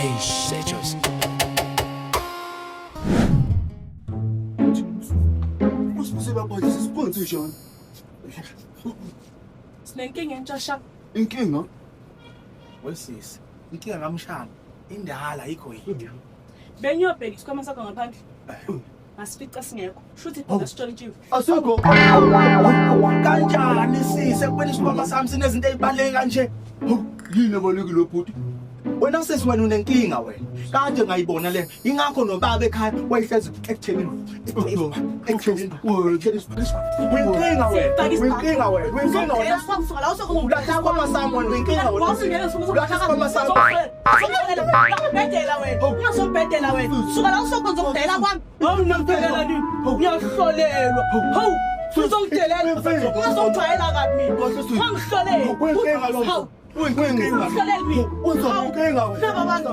Hey, Joyce. Sinenkinga entshasha. Inkinga? Wesisi, inkinga ngamshana. Indala ayikho yini? Benyobheka isikhwama sakho ngaphandle. Asifica singekho. Shuthi khona sithola intshifu. Asikho. Kanjani sise kuphela isikhwama sami sinezinto ezibaluleke kanje? Yini ebalekile bhuti? Wena sesi wena unenkinga wena. Kade ngayibona le. Ingakho nobaba ekhaya wayehlezi ekuthelini. Ekuthelini. Winkinga wena. Winkinga wena. Winkinga wena. Suka la usokuba Ulatha kwamasami wena. Winkinga wena. Wasingena sokuba Ulatha kwamasami. Ungazobhedela wena. Ungazobhedela wena. Suka la usokwenza ukudela kwami. Hawu ngiyakudelela nini? Ngiyahlolelwa. Hawu sizongidelela. Ungazongijwayela kabi mina. Ungangihlolela. Winkinga lo. Hawu Winkinga. Hlolela mina. Winkinga wena. Laba bantu.